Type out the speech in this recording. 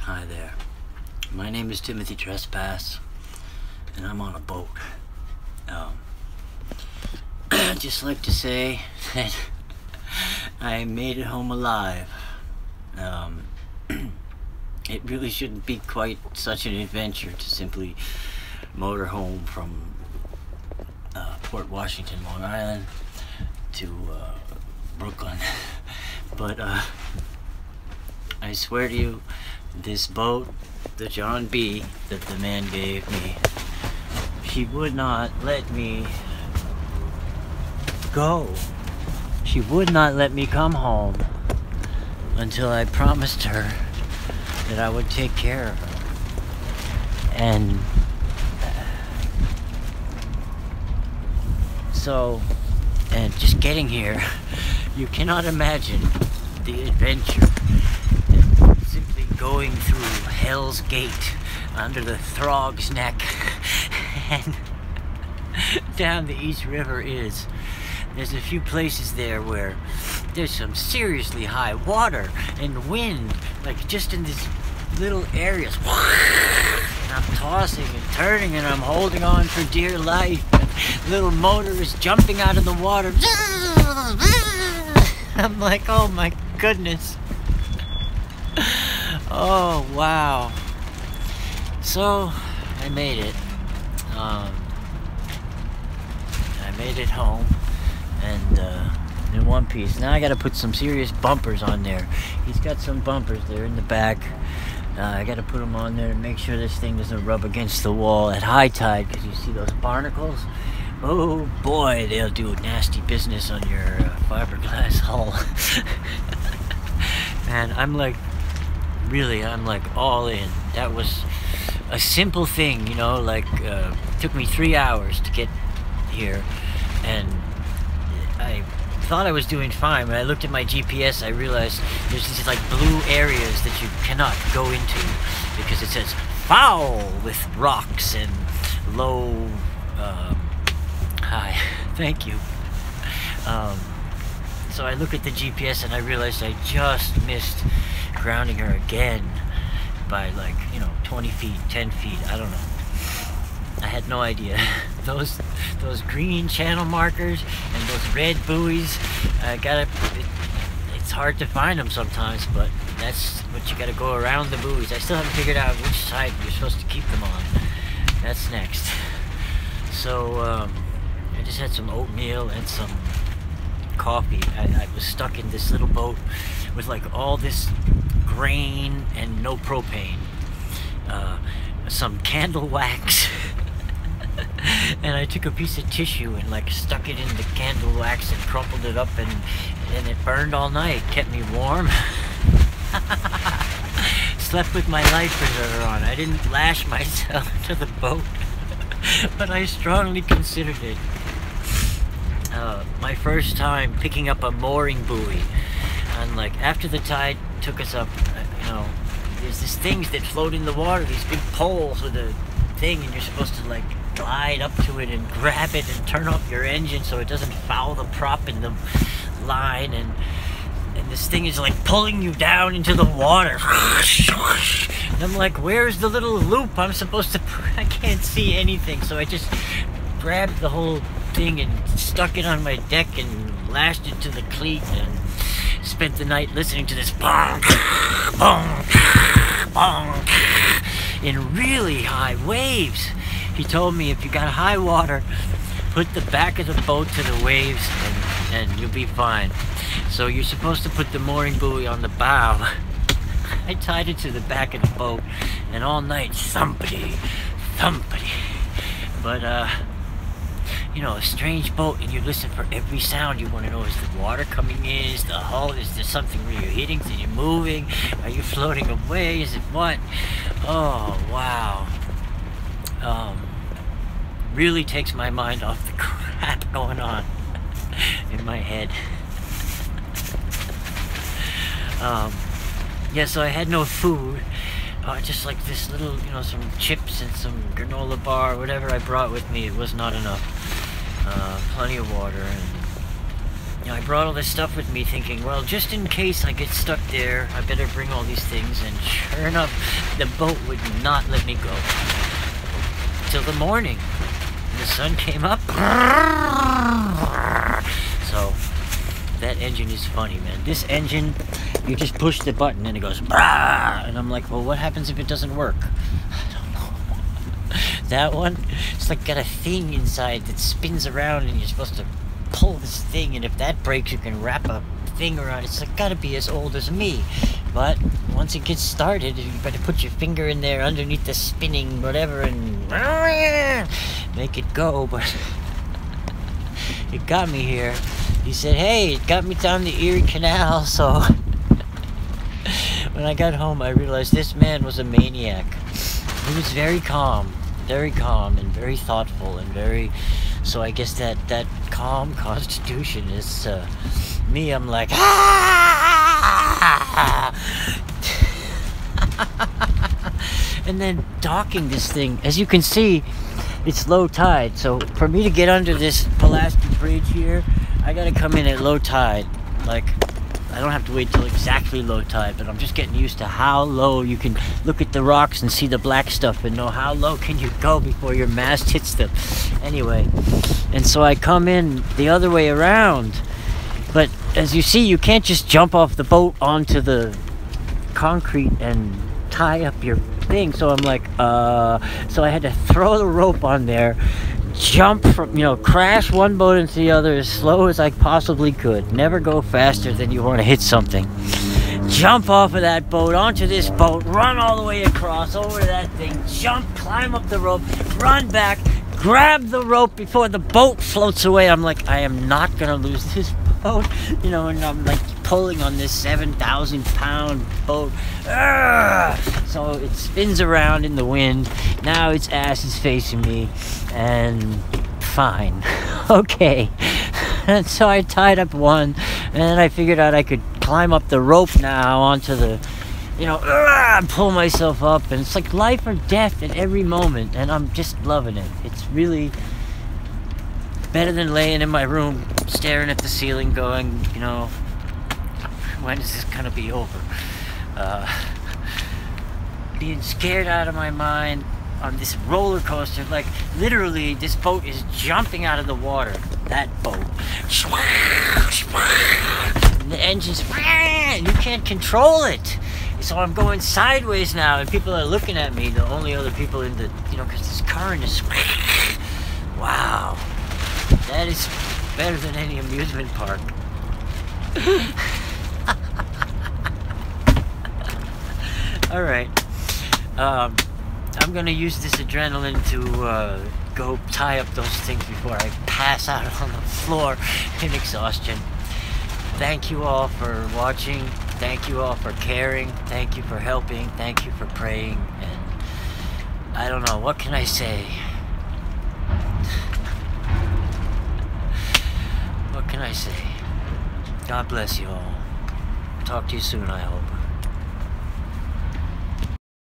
Hi there. My name is Timothytrespas, and I'm on a boat. I'd just like to say that I made it home alive. It really shouldn't be quite such an adventure to simply motor home from Port Washington, Long Island to Brooklyn. But I swear to you, this boat, the John B. that the man gave me, she would not let me go. She would not let me come home until I promised her that I would take care of her. And just getting here, you cannot imagine the adventure. Simply going through Hell's Gate under the Throg's Neck and down the East River is. There's a few places there where there's some seriously high water and wind, like just in these little areas. And I'm tossing and turning and I'm holding on for dear life. And little motor is jumping out of the water. I'm like, oh my goodness. Oh wow. So I made it. I made it home, and in one piece. Now I gotta put some serious bumpers on there. He's got some bumpers there in the back. I gotta put them on there to make sure this thing doesn't rub against the wall at high tide, because you see those barnacles? Oh boy, they'll do nasty business on your fiberglass hull. And I'm like all in. That was a simple thing, you know, like took me 3 hours to get here, and I thought I was doing fine. When I looked at my GPS, I realized there's these like blue areas that you cannot go into because it says foul with rocks and low hi, thank you. So I look at the GPS and I realized I just missed grounding her again by, like, you know, 20 feet, 10 feet, I don't know. I had no idea. Those green channel markers and those red buoys, it's hard to find them sometimes, but that's what you gotta go around the buoys. I still haven't figured out which side you're supposed to keep them on. That's next. So I just had some oatmeal and some coffee. I was stuck in this little boat with like all this grain and no propane, some candle wax, and I took a piece of tissue and like stuck it in the candle wax and crumpled it up, and it burned all night, kept me warm. Slept with my life preserver on. I didn't lash myself to the boat, but I strongly considered it. My first time picking up a mooring buoy, and like after the tide took us up, you know, there's these things that float in the water, these big poles with a thing, and you're supposed to like glide up to it and grab it and turn off your engine so it doesn't foul the prop in the line, and this thing is like pulling you down into the water. And I'm like, where's the little loop I'm supposed to I can't see anything, so I just grabbed the whole thing and stuck it on my deck and lashed it to the cleat and spent the night listening to this bonk, bonk, bonk in really high waves. He told me if you got high water, put the back of the boat to the waves and you'll be fine. So you're supposed to put the mooring buoy on the bow. I tied it to the back of the boat, and all night thumpity. But you know, a strange boat, and you listen for every sound. You want to know, is the water coming in? Is the hull? Is there something where you're hitting? Are you moving? Are you floating away? Is it what? Oh, wow. Really takes my mind off the crap going on in my head. Yeah, so I had no food. Just like this little, you know, some chips and some granola bar, whatever I brought with me, it was not enough. Plenty of water, and I brought all this stuff with me thinking, well, just in case I get stuck there, I better bring all these things. And sure enough, the boat would not let me go. Till the morning. And the sun came up. So, that engine is funny, man. This engine, you just push the button and it goes, and I'm like, well, what happens if it doesn't work? I don't know. That one, it's like got a thing inside that spins around and you're supposed to pull this thing, and if that breaks you can wrap a thing around. It's like gotta be as old as me, but once it gets started you better put your finger in there underneath the spinning whatever and make it go. But it got me here. He said, hey, it got me down the Erie Canal. So when I got home I realized this man was a maniac. He was very calm and very thoughtful and very, so I guess that calm constitution is me. I'm like, and then docking this thing. As you can see, it's low tide. So for me to get under this Pulaski Bridge here, I gotta come in at low tide. Like, I don't have to wait till exactly low tide, but I'm just getting used to how low you can look at the rocks and see the black stuff and know how low can you go before your mast hits them. Anyway, and so I come in the other way around, but as you see, you can't just jump off the boat onto the concrete and tie up your thing. So I'm like, so I had to throw the rope on there, jump from, crash one boat into the other as slow as I possibly could. Never go faster than you want to hit something. Jump off of that boat onto this boat, run all the way across over to that thing, jump, climb up the rope, run back, grab the rope before the boat floats away. I'm like, I am not gonna lose this boat, and I'm like pulling on this 7,000-pound boat. So it spins around in the wind. Now its ass is facing me, and fine. Okay. And so I tied up one, and then I figured out I could climb up the rope now onto the, pull myself up, and it's like life or death at every moment, and I'm just loving it. It's really better than laying in my room staring at the ceiling going, when is this gonna be over? Being scared out of my mind on this roller coaster. Like, literally, this boat is jumping out of the water. That boat. And the engine's, and you can't control it. So I'm going sideways now, and people are looking at me, the only other people in the, because this current is, wow. That is better than any amusement park. Alright. I'm gonna use this adrenaline to go tie up those things before I pass out on the floor in exhaustion. Thank you all for watching. Thank you all for caring. Thank you for helping. Thank you for praying. And I don't know, what can I say? What can I say? God bless you all. Talk to you soon, I hope.